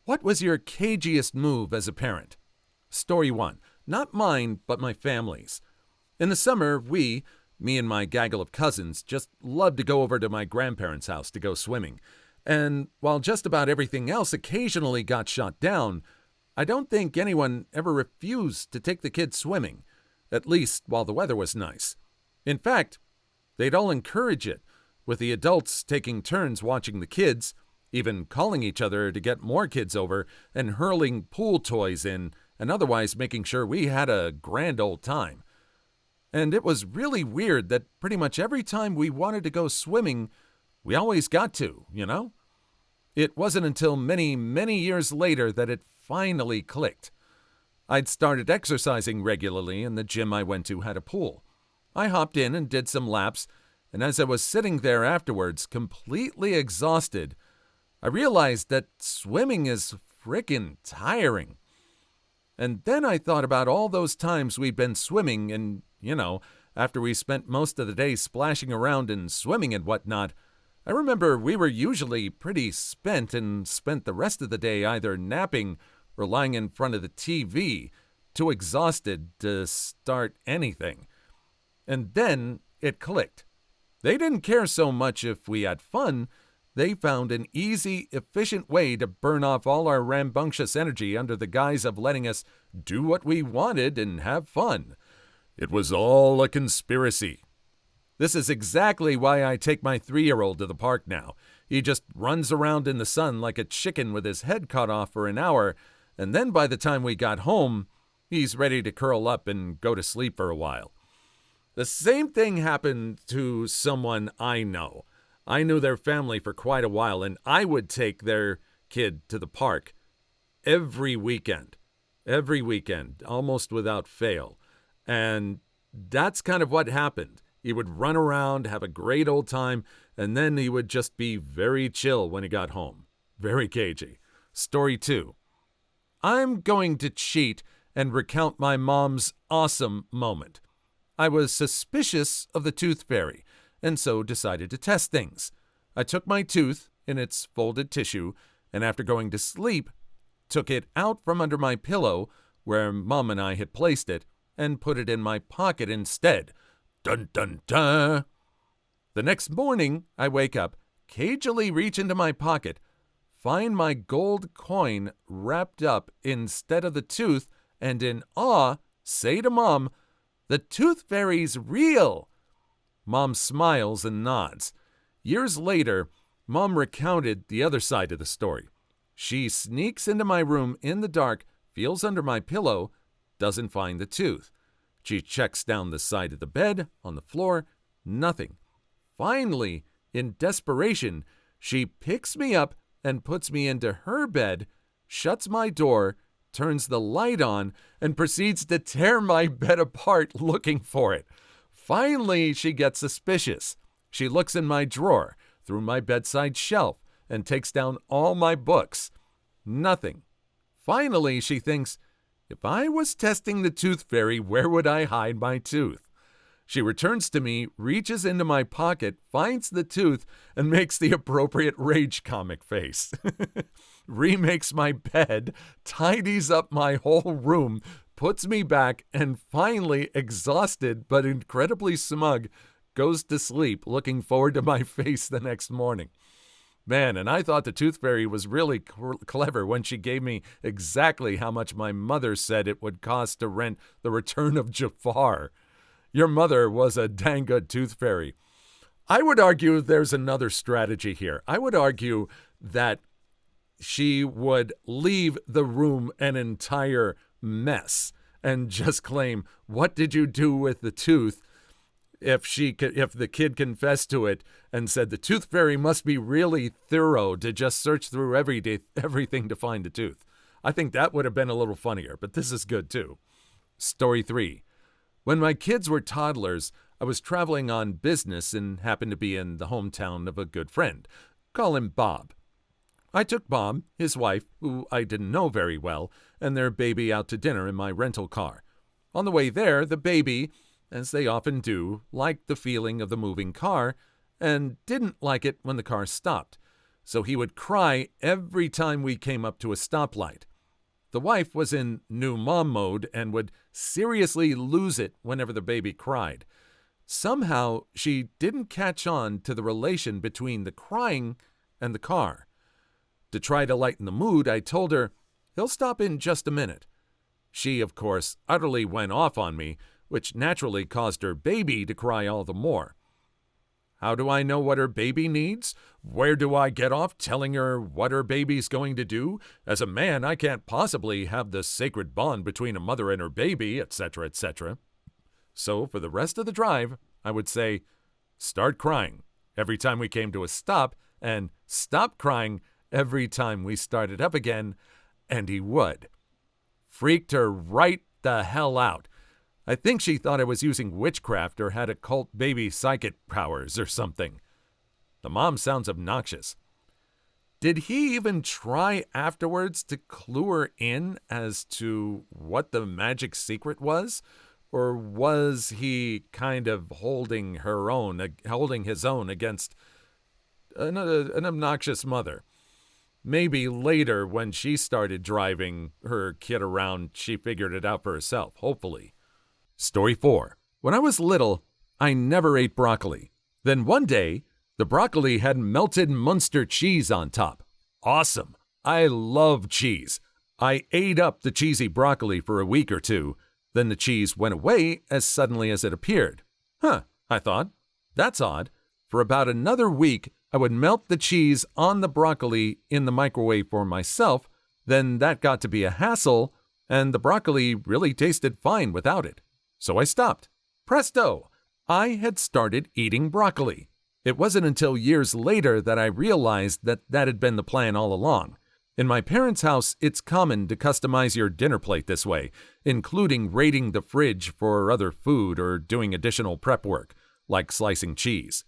What was your cagiest move as a parent? Story 1. Not mine, but my family's. In the summer, me and my gaggle of cousins, just loved to go over to my grandparents' house to go swimming. And while just about everything else occasionally got shot down, I don't think anyone ever refused to take the kids swimming, at least while the weather was nice. In fact, they'd all encourage it, with the adults taking turns watching the kids, even calling each other to get more kids over and hurling pool toys in and otherwise making sure we had a grand old time. And it was really weird that pretty much every time we wanted to go swimming, we always got to, you know? It wasn't until many, many years later that it finally clicked. I'd started exercising regularly, and the gym I went to had a pool. I hopped in and did some laps, and as I was sitting there afterwards, completely exhausted, I realized that swimming is frickin' tiring. And then I thought about all those times we'd been swimming and, after we spent most of the day splashing around and swimming and whatnot, I remember we were usually pretty spent and spent the rest of the day either napping or lying in front of the TV, too exhausted to start anything. And then it clicked. They didn't care so much if we had fun. They found an easy, efficient way to burn off all our rambunctious energy under the guise of letting us do what we wanted and have fun. It was all a conspiracy. This is exactly why I take my 3-year-old to the park now. He just runs around in the sun like a chicken with his head cut off for an hour, and then by the time we got home, he's ready to curl up and go to sleep for a while. The same thing happened to someone I know. I knew their family for quite a while, and I would take their kid to the park every weekend, almost without fail. And that's kind of what happened. He would run around, have a great old time, and then he would just be very chill when he got home. Very cagey. Story 2. I'm going to cheat and recount my mom's awesome moment. I was suspicious of the tooth fairy, and so decided to test things. I took my tooth in its folded tissue, and after going to sleep, took it out from under my pillow, where Mom and I had placed it, and put it in my pocket instead. Dun dun dun! The next morning, I wake up, cagily reach into my pocket, find my gold coin wrapped up instead of the tooth, and in awe, say to Mom, "The tooth fairy's real!" Mom smiles and nods. Years later, Mom recounted the other side of the story. She sneaks into my room in the dark, feels under my pillow, doesn't find the tooth. She checks down the side of the bed, on the floor, nothing. Finally, in desperation, she picks me up and puts me into her bed, shuts my door, turns the light on, and proceeds to tear my bed apart looking for it. Finally, she gets suspicious. She looks in my drawer, through my bedside shelf, and takes down all my books. Nothing. Finally, she thinks, if I was testing the tooth fairy, where would I hide my tooth? She returns to me, reaches into my pocket, finds the tooth, and makes the appropriate rage comic face. Remakes my bed, tidies up my whole room, puts me back, and finally, exhausted but incredibly smug, goes to sleep, looking forward to my face the next morning. Man, and I thought the tooth fairy was really clever when she gave me exactly how much my mother said it would cost to rent The Return of Jafar. Your mother was a dang good tooth fairy. I would argue there's another strategy here. I would argue that she would leave the room an entire mess and just claim, "What did you do with the tooth?" If the kid confessed to it and said the tooth fairy must be really thorough to just search through everything to find a tooth. I think that would have been a little funnier, but this is good too. Story 3. When my kids were toddlers, I was traveling on business and happened to be in the hometown of a good friend. Call him Bob. I took Bob, his wife, who I didn't know very well, and their baby out to dinner in my rental car. On the way there, the baby, as they often do, liked the feeling of the moving car and didn't like it when the car stopped. so he would cry every time we came up to a stoplight. The wife was in new mom mode and would seriously lose it whenever the baby cried. Somehow, she didn't catch on to the relation between the crying and the car. To try to lighten the mood, I told her, "He'll stop in just a minute." She, of course, utterly went off on me, which naturally caused her baby to cry all the more. How do I know what her baby needs? Where do I get off telling her what her baby's going to do? As a man, I can't possibly have the sacred bond between a mother and her baby, etc., etc. So for the rest of the drive, I would say, "Start crying" every time we came to a stop, and "stop crying" every time we started up again, and he would. Freaked her right the hell out. I think she thought I was using witchcraft or had occult baby psychic powers or something. The mom sounds obnoxious. Did he even try afterwards to clue her in as to what the magic secret was? Or was he kind of holding his own against an obnoxious mother? Maybe later, when she started driving her kid around, she figured it out for herself, hopefully. Story 4. When I was little, I never ate broccoli. Then one day, the broccoli had melted Munster cheese on top. Awesome! I love cheese. I ate up the cheesy broccoli for a week or two. Then the cheese went away as suddenly as it appeared. I thought. That's odd. For about another week, I would melt the cheese on the broccoli in the microwave for myself. Then that got to be a hassle, and the broccoli really tasted fine without it. So I stopped. Presto! I had started eating broccoli. It wasn't until years later that I realized that had been the plan all along. In my parents' house, it's common to customize your dinner plate this way, including raiding the fridge for other food or doing additional prep work, like slicing cheese.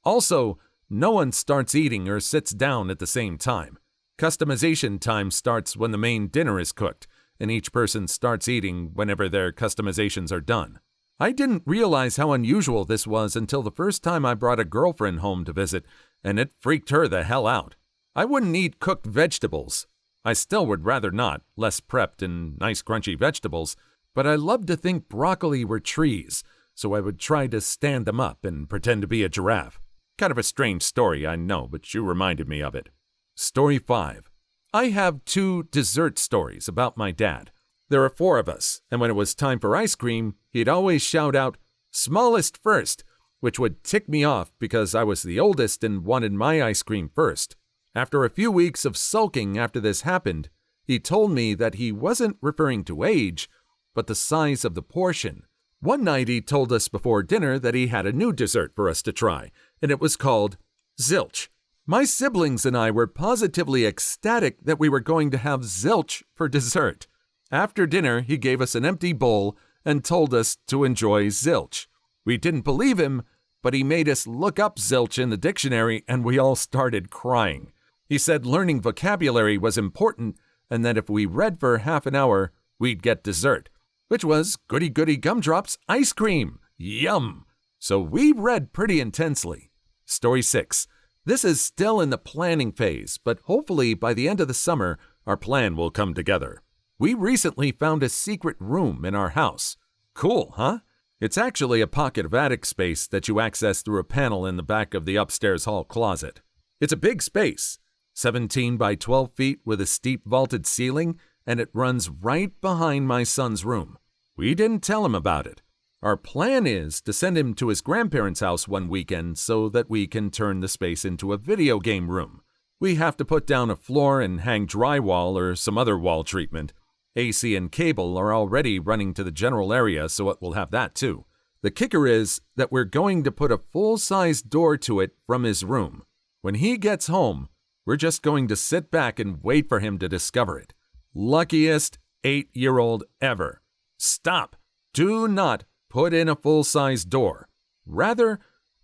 Also, no one starts eating or sits down at the same time. Customization time starts when the main dinner is cooked, and each person starts eating whenever their customizations are done. I didn't realize how unusual this was until the first time I brought a girlfriend home to visit, and it freaked her the hell out. I wouldn't eat cooked vegetables. I still would rather not, less prepped and nice crunchy vegetables, but I loved to think broccoli were trees, so I would try to stand them up and pretend to be a giraffe. Kind of a strange story, I know, but you reminded me of it. Story 5. I have 2 dessert stories about my dad. There are 4 of us, and when it was time for ice cream, he'd always shout out, "Smallest first," which would tick me off because I was the oldest and wanted my ice cream first. After a few weeks of sulking after this happened, he told me that he wasn't referring to age, but the size of the portion. One night he told us before dinner that he had a new dessert for us to try, and it was called zilch. My siblings and I were positively ecstatic that we were going to have zilch for dessert. After dinner, he gave us an empty bowl and told us to enjoy zilch. We didn't believe him, but he made us look up zilch in the dictionary and we all started crying. He said learning vocabulary was important and that if we read for half an hour, we'd get dessert, which was goody-goody gumdrops ice cream. Yum! So we read pretty intensely. Story 6. This is still in the planning phase, but hopefully by the end of the summer, our plan will come together. We recently found a secret room in our house. Cool, huh? It's actually a pocket of attic space that you access through a panel in the back of the upstairs hall closet. It's a big space, 17 by 12 feet with a steep vaulted ceiling, and it runs right behind my son's room. We didn't tell him about it. Our plan is to send him to his grandparents' house one weekend so that we can turn the space into a video game room. We have to put down a floor and hang drywall or some other wall treatment. AC and cable are already running to the general area, so it will have that too. The kicker is that we're going to put a full-size door to it from his room. When he gets home, we're just going to sit back and wait for him to discover it. Luckiest 8-year-old ever. Stop. Do not put in a full-size door. Rather,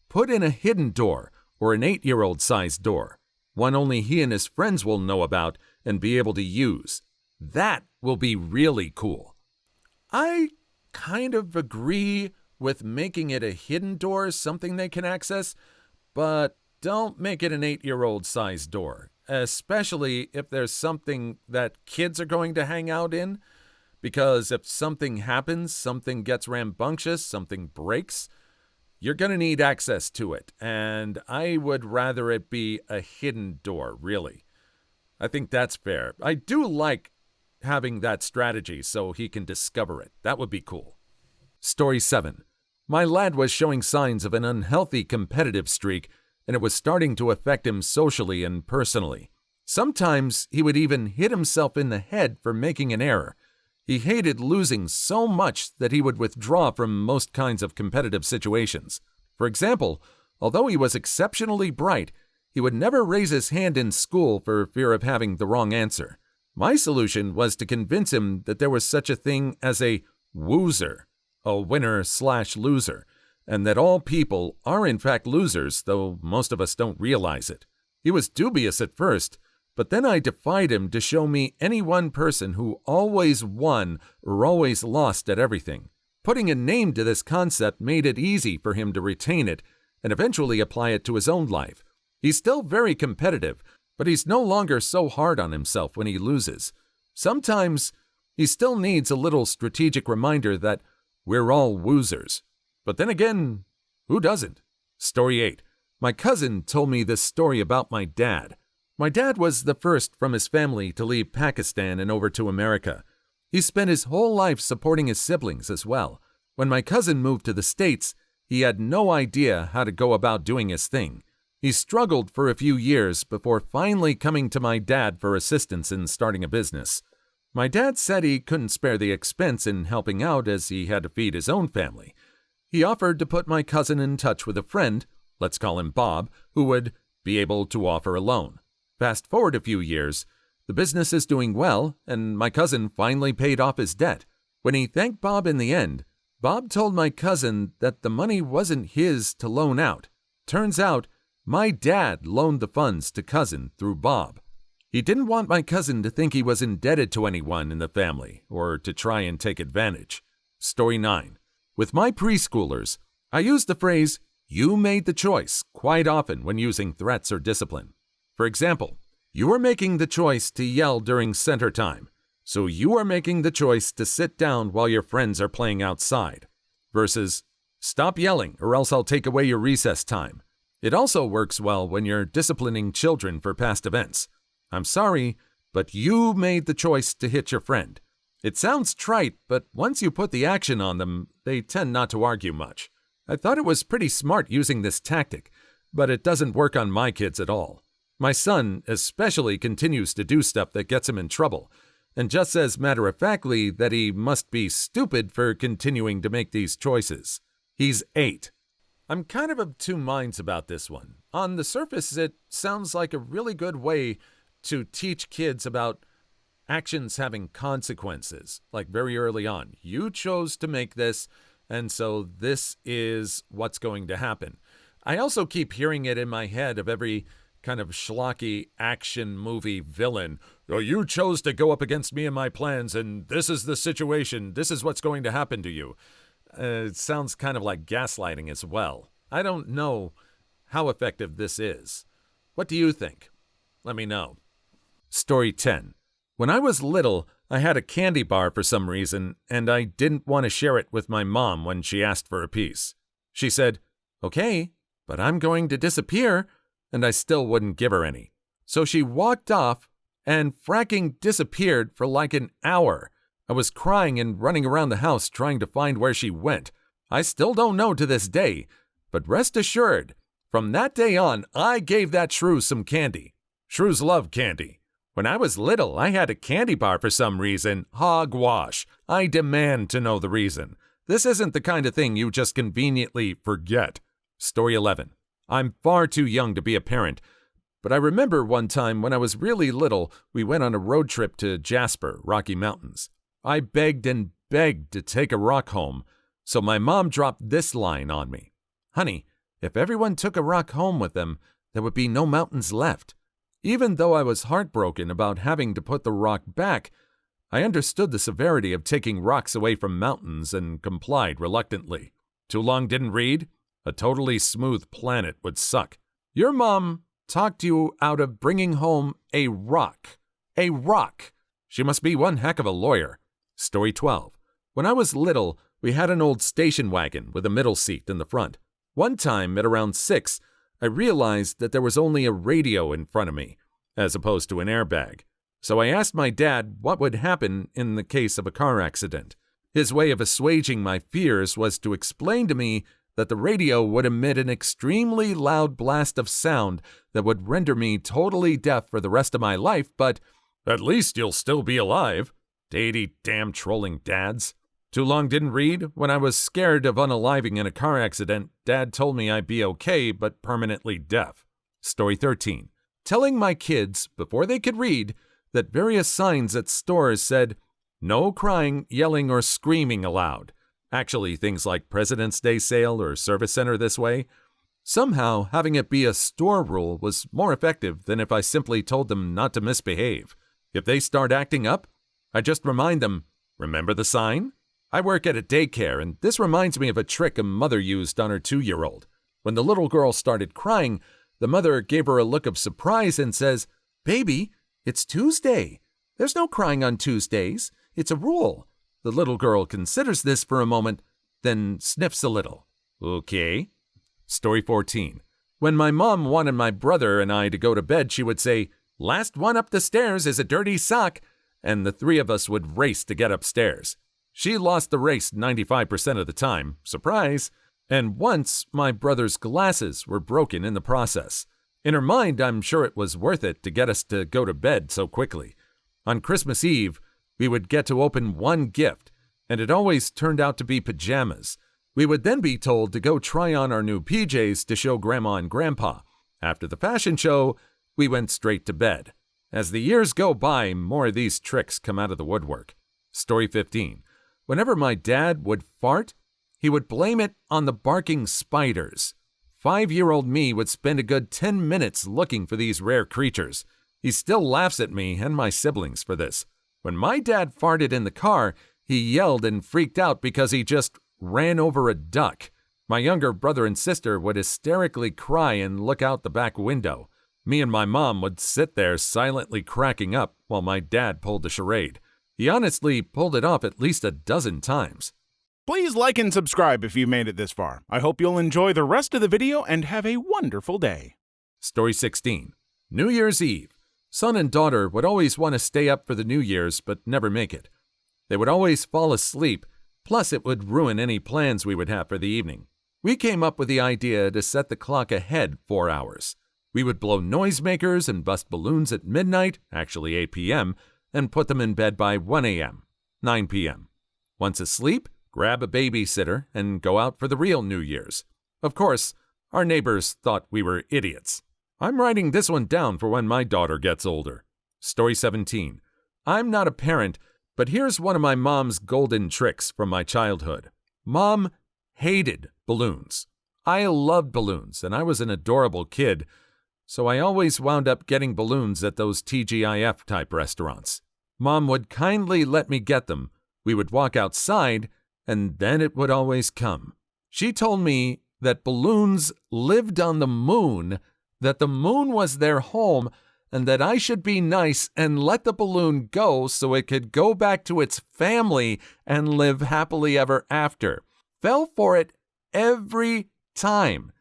put in a hidden door or an 8-year-old sized door. One only he and his friends will know about and be able to use. That will be really cool. I kind of agree with making it a hidden door, something they can access, but don't make it an 8-year-old size door, especially if there's something that kids are going to hang out in. Because if something happens, something gets rambunctious, something breaks, you're going to need access to it. And I would rather it be a hidden door, really. I think that's fair. I do like having that strategy so he can discover it. That would be cool. Story 7. My lad was showing signs of an unhealthy competitive streak, and it was starting to affect him socially and personally. Sometimes he would even hit himself in the head for making an error. He hated losing so much that he would withdraw from most kinds of competitive situations. For example, although he was exceptionally bright, he would never raise his hand in school for fear of having the wrong answer. My solution was to convince him that there was such a thing as a woozer, a winner/loser, and that all people are in fact losers, though most of us don't realize it. He was dubious at first, but then I defied him to show me any one person who always won or always lost at everything. Putting a name to this concept made it easy for him to retain it and eventually apply it to his own life. He's still very competitive, but he's no longer so hard on himself when he loses. Sometimes he still needs a little strategic reminder that we're all woozers. But then again, who doesn't? Story 8. My cousin told me this story about my dad. My dad was the first from his family to leave Pakistan and over to America. He spent his whole life supporting his siblings as well. When my cousin moved to the States, he had no idea how to go about doing his thing. He struggled for a few years before finally coming to my dad for assistance in starting a business. My dad said he couldn't spare the expense in helping out as he had to feed his own family. He offered to put my cousin in touch with a friend, let's call him Bob, who would be able to offer a loan. Fast forward a few years, the business is doing well, and my cousin finally paid off his debt. When he thanked Bob in the end, Bob told my cousin that the money wasn't his to loan out. Turns out, my dad loaned the funds to cousin through Bob. He didn't want my cousin to think he was indebted to anyone in the family or to try and take advantage. Story 9. With my preschoolers, I use the phrase, "you made the choice," quite often when using threats or discipline. For example, you are making the choice to yell during center time, so you are making the choice to sit down while your friends are playing outside, versus, "stop yelling or else I'll take away your recess time." It also works well when you're disciplining children for past events. I'm sorry, but you made the choice to hit your friend. It sounds trite, but once you put the action on them, they tend not to argue much. I thought it was pretty smart using this tactic, but it doesn't work on my kids at all. My son especially continues to do stuff that gets him in trouble, and just says matter-of-factly that he must be stupid for continuing to make these choices. He's 8. I'm kind of two minds about this one. On the surface, it sounds like a really good way to teach kids about actions having consequences, like very early on. You chose to make this, and so this is what's going to happen. I also keep hearing it in my head of every kind of schlocky action movie villain. "Oh, you chose to go up against me and my plans, and this is the situation. This is what's going to happen to you." It sounds kind of like gaslighting as well. I don't know how effective this is. What do you think? Let me know. Story 10. When I was little, I had a candy bar for some reason, and I didn't want to share it with my mom when she asked for a piece. She said, "Okay, but I'm going to disappear," and I still wouldn't give her any. So she walked off and fracking disappeared for like an hour. I was crying and running around the house trying to find where she went. I still don't know to this day, but rest assured, from that day on, I gave that shrew some candy. Shrews love candy. When I was little, I had a candy bar for some reason. Hogwash. I demand to know the reason. This isn't the kind of thing you just conveniently forget. Story 11. I'm far too young to be a parent, but I remember one time when I was really little, we went on a road trip to Jasper, Rocky Mountains. I begged and begged to take a rock home, so my mom dropped this line on me. "Honey, if everyone took a rock home with them, there would be no mountains left." Even though I was heartbroken about having to put the rock back, I understood the severity of taking rocks away from mountains and complied reluctantly. Too long didn't read? A totally smooth planet would suck. Your mom talked you out of bringing home a rock. A rock. She must be one heck of a lawyer. Story 12. When I was little, we had an old station wagon with a middle seat in the front. One time, at around 6, I realized that there was only a radio in front of me, as opposed to an airbag. So I asked my dad what would happen in the case of a car accident. His way of assuaging my fears was to explain to me that the radio would emit an extremely loud blast of sound that would render me totally deaf for the rest of my life, but at least you'll still be alive. Datey damn trolling dads. Too long didn't read? When I was scared of unaliving in a car accident, Dad told me I'd be okay but permanently deaf. Story 13. Telling my kids, before they could read, that various signs at stores said, "No crying, yelling, or screaming allowed." Actually, things like President's Day sale or service center this way. Somehow, having it be a store rule was more effective than if I simply told them not to misbehave. If they start acting up, I just remind them, "Remember the sign?" I work at a daycare, and this reminds me of a trick a mother used on her 2-year-old. When the little girl started crying, the mother gave her a look of surprise and says, "Baby, it's Tuesday. There's no crying on Tuesdays. It's a rule." The little girl considers this for a moment, then sniffs a little. Okay. Story 14. When my mom wanted my brother and I to go to bed, she would say, "Last one up the stairs is a dirty sock," and the 3 of us would race to get upstairs. She lost the race 95% of the time, surprise, and once my brother's glasses were broken in the process. In her mind, I'm sure it was worth it to get us to go to bed so quickly. On Christmas Eve, we would get to open one gift, and it always turned out to be pajamas. We would then be told to go try on our new PJs to show Grandma and Grandpa. After the fashion show, we went straight to bed. As the years go by, more of these tricks come out of the woodwork. Story 15. Whenever my dad would fart, he would blame it on the barking spiders. 5-year-old me would spend a good 10 minutes looking for these rare creatures. He still laughs at me and my siblings for this. When my dad farted in the car, he yelled and freaked out because he just ran over a duck. My younger brother and sister would hysterically cry and look out the back window. Me and my mom would sit there silently cracking up while my dad pulled the charade. He honestly pulled it off at least a dozen times. Please like and subscribe if you made it this far. I hope you'll enjoy the rest of the video and have a wonderful day. Story 16. New Year's Eve. Son and daughter would always want to stay up for the New Year's but never make it. They would always fall asleep, plus it would ruin any plans we would have for the evening. We came up with the idea to set the clock ahead 4 hours. We would blow noisemakers and bust balloons at midnight, actually 8 p.m., and put them in bed by 1 a.m., 9 p.m. Once asleep, grab a babysitter and go out for the real New Year's. Of course, our neighbors thought we were idiots. I'm writing this one down for when my daughter gets older. Story 17. I'm not a parent, but here's one of my mom's golden tricks from my childhood. Mom hated balloons. I loved balloons, and I was an adorable kid, so I always wound up getting balloons at those TGIF-type restaurants. Mom would kindly let me get them. We would walk outside, and then it would always come. She told me that balloons lived on the moon, that the moon was their home, and that I should be nice and let the balloon go so it could go back to its family and live happily ever after. Fell for it every time.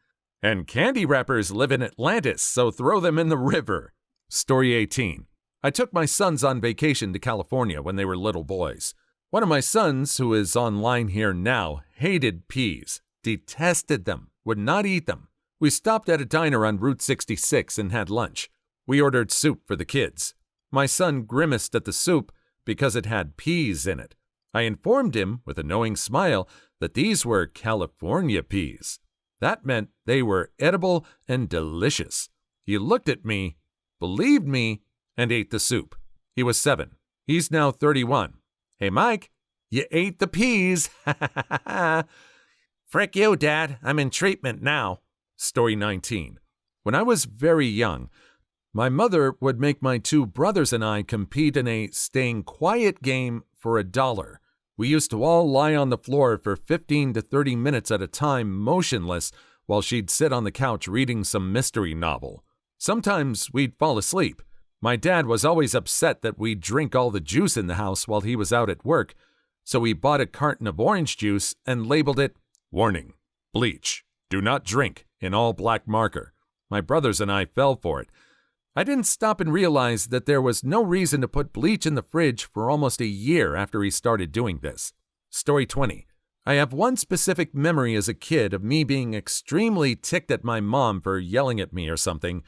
And candy wrappers live in Atlantis, so throw them in the river. Story 18. I took my sons on vacation to California when they were little boys. One of my sons, who is online here now, hated peas, detested them, would not eat them. We stopped at a diner on Route 66 and had lunch. We ordered soup for the kids. My son grimaced at the soup because it had peas in it. I informed him, with a knowing smile, that these were California peas. That meant they were edible and delicious. He looked at me, believed me, and ate the soup. He was 7. He's now 31. "Hey, Mike, you ate the peas." Ha ha ha ha. "Frick you, Dad. I'm in treatment now." Story 19. When I was very young, my mother would make my 2 brothers and I compete in a staying quiet game for $1. We used to all lie on the floor for 15 to 30 minutes at a time, motionless, while she'd sit on the couch reading some mystery novel. Sometimes we'd fall asleep. My dad was always upset that we'd drink all the juice in the house while he was out at work, so he bought a carton of orange juice and labeled it, "Warning, bleach, do not drink," in all black marker. My brothers and I fell for it. I didn't stop and realize that there was no reason to put bleach in the fridge for almost a year after he started doing this. Story 20. I have one specific memory as a kid of me being extremely ticked at my mom for yelling at me or something,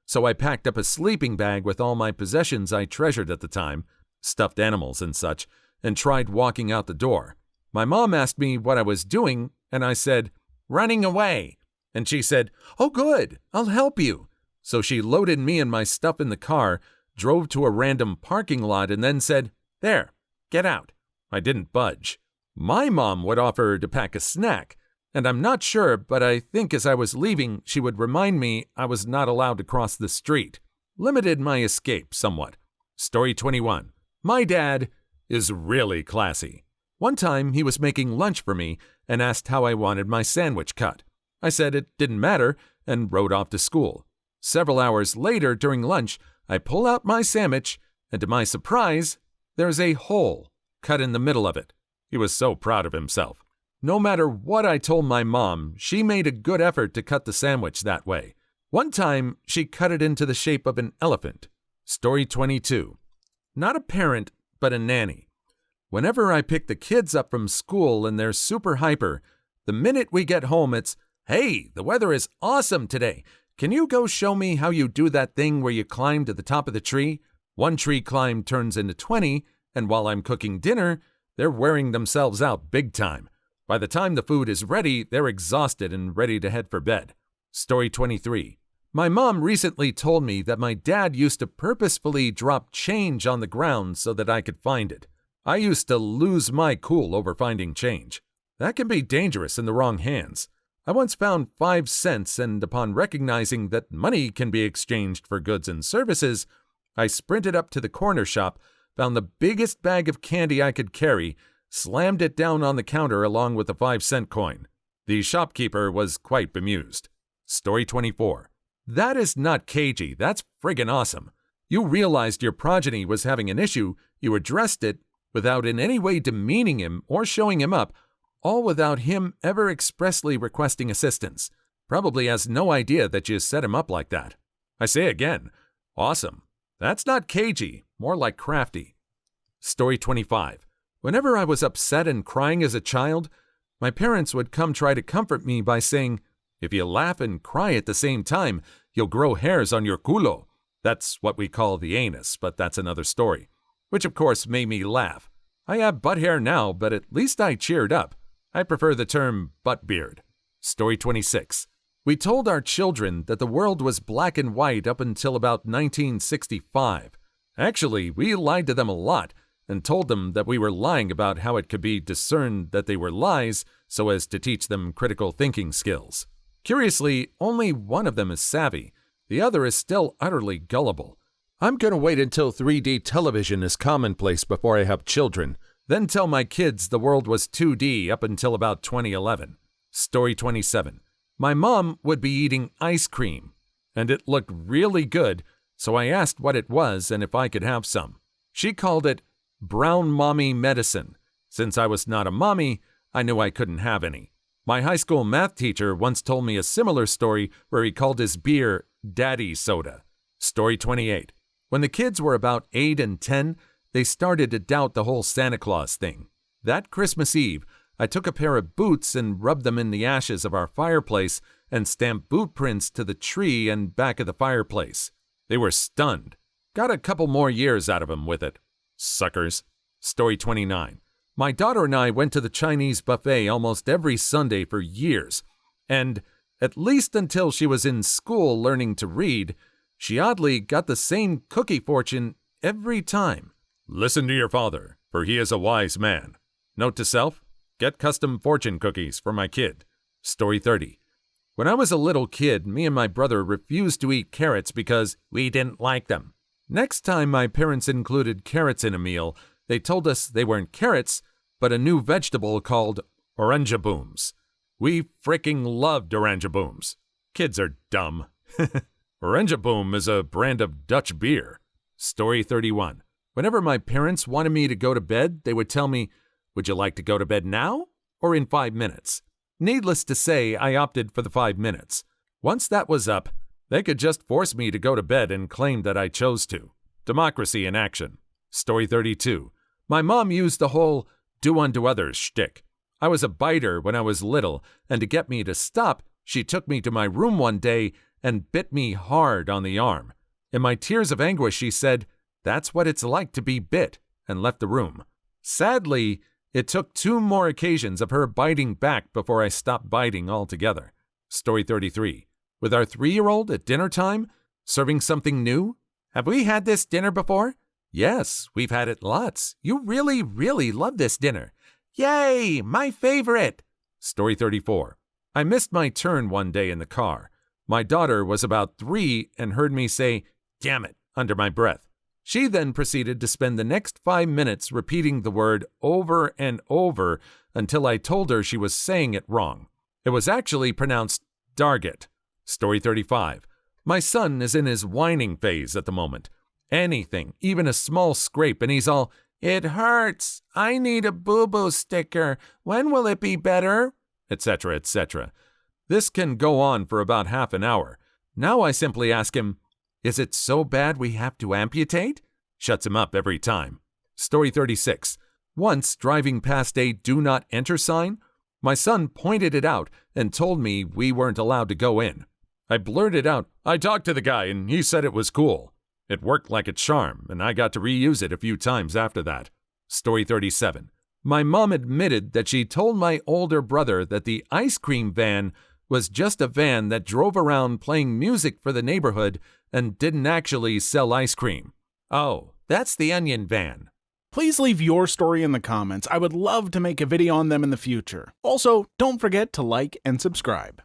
so I packed up a sleeping bag with all my possessions I treasured at the time, stuffed animals and such, and tried walking out the door. My mom asked me what I was doing, and I said, "Running away." And she said, "Oh good, I'll help you." So she loaded me and my stuff in the car, drove to a random parking lot, and then said, "There, get out." I didn't budge. My mom would offer to pack a snack, and I'm not sure, but I think as I was leaving, she would remind me I was not allowed to cross the street. Limited my escape somewhat. Story 21. My dad is really classy. One time he was making lunch for me and asked how I wanted my sandwich cut. I said it didn't matter and rode off to school. Several hours later during lunch, I pull out my sandwich, and to my surprise, there's a hole cut in the middle of it. He was so proud of himself. No matter what I told my mom, she made a good effort to cut the sandwich that way. One time, she cut it into the shape of an elephant. Story 22. Not a parent, but a nanny. Whenever I pick the kids up from school and they're super hyper, the minute we get home it's, "Hey, the weather is awesome today. Can you go show me how you do that thing where you climb to the top of the tree?" One tree climb turns into 20, and while I'm cooking dinner, they're wearing themselves out big time. By the time the food is ready, they're exhausted and ready to head for bed. Story 23. My mom recently told me that my dad used to purposefully drop change on the ground so that I could find it. I used to lose my cool over finding change. That can be dangerous in the wrong hands. I once found 5 cents, and upon recognizing that money can be exchanged for goods and services, I sprinted up to the corner shop, found the biggest bag of candy I could carry, slammed it down on the counter along with the 5-cent coin. The shopkeeper was quite bemused. Story 24. That is not cagey, that's friggin' awesome. You realized your progeny was having an issue, you addressed it without in any way demeaning him or showing him up, all without him ever expressly requesting assistance. Probably has no idea that you set him up like that. I say again, awesome. That's not cagey, more like crafty. Story 25. Whenever I was upset and crying as a child, my parents would come try to comfort me by saying, "If you laugh and cry at the same time, you'll grow hairs on your culo." That's what we call the anus, but that's another story. Which of course made me laugh. I have butt hair now, but at least I cheered up. I prefer the term butt beard. Story 26. We told our children that the world was black and white up until about 1965. Actually, we lied to them a lot and told them that we were lying about how it could be discerned that they were lies so as to teach them critical thinking skills. Curiously, only one of them is savvy. The other is still utterly gullible. I'm going to wait until 3D television is commonplace before I have children, then tell my kids the world was 2D up until about 2011. Story 27. My mom would be eating ice cream, and it looked really good, so I asked what it was and if I could have some. She called it brown mommy medicine. Since I was not a mommy, I knew I couldn't have any. My high school math teacher once told me a similar story where he called his beer daddy soda. Story 28. When the kids were about 8 and 10, they started to doubt the whole Santa Claus thing. That Christmas Eve, I took a pair of boots and rubbed them in the ashes of our fireplace and stamped boot prints to the tree and back of the fireplace. They were stunned. Got a couple more years out of them with it. Suckers. Story 29. My daughter and I went to the Chinese buffet almost every Sunday for years, and, at least until she was in school learning to read, she oddly got the same cookie fortune every time. Listen to your father, for he is a wise man. Note to self, get custom fortune cookies for my kid. Story 30. When I was a little kid, me and my brother refused to eat carrots because we didn't like them. Next time my parents included carrots in a meal, they told us they weren't carrots, but a new vegetable called orangabooms. We fricking love Oranjebooms. Kids are dumb. Oranjeboom is a brand of Dutch beer. Story 31. Whenever my parents wanted me to go to bed, they would tell me, "Would you like to go to bed now or in 5 minutes?" Needless to say, I opted for the 5 minutes. Once that was up, they could just force me to go to bed and claim that I chose to. Democracy in action. Story 32. My mom used the whole do unto others shtick. I was a biter when I was little, and to get me to stop, she took me to my room one day and bit me hard on the arm. In my tears of anguish, she said, "That's what it's like to be bit," and left the room. Sadly, it took 2 more occasions of her biting back before I stopped biting altogether. Story 33. With our 3-year-old at dinner time, serving something new. "Have we had this dinner before?" "Yes, we've had it lots. You really, really love this dinner." "Yay, my favorite." Story 34. I missed my turn one day in the car. My daughter was about 3 and heard me say, "Damn it," under my breath. She then proceeded to spend the next 5 minutes repeating the word over and over until I told her she was saying it wrong. It was actually pronounced Darget. Story 35. My son is in his whining phase at the moment. Anything, even a small scrape, and he's all, "It hurts. I need a boo-boo sticker. When will it be better?" etc., etc. This can go on for about half an hour. Now I simply ask him, "Is it so bad we have to amputate?" Shuts him up every time. Story 36. Once, driving past a do not enter sign, my son pointed it out and told me we weren't allowed to go in. I blurted out, "I talked to the guy and he said it was cool." It worked like a charm, and I got to reuse it a few times after that. Story 37. My mom admitted that she told my older brother that the ice cream van was just a van that drove around playing music for the neighborhood and didn't actually sell ice cream. "Oh, that's the onion van." Please leave your story in the comments. I would love to make a video on them in the future. Also, don't forget to like and subscribe.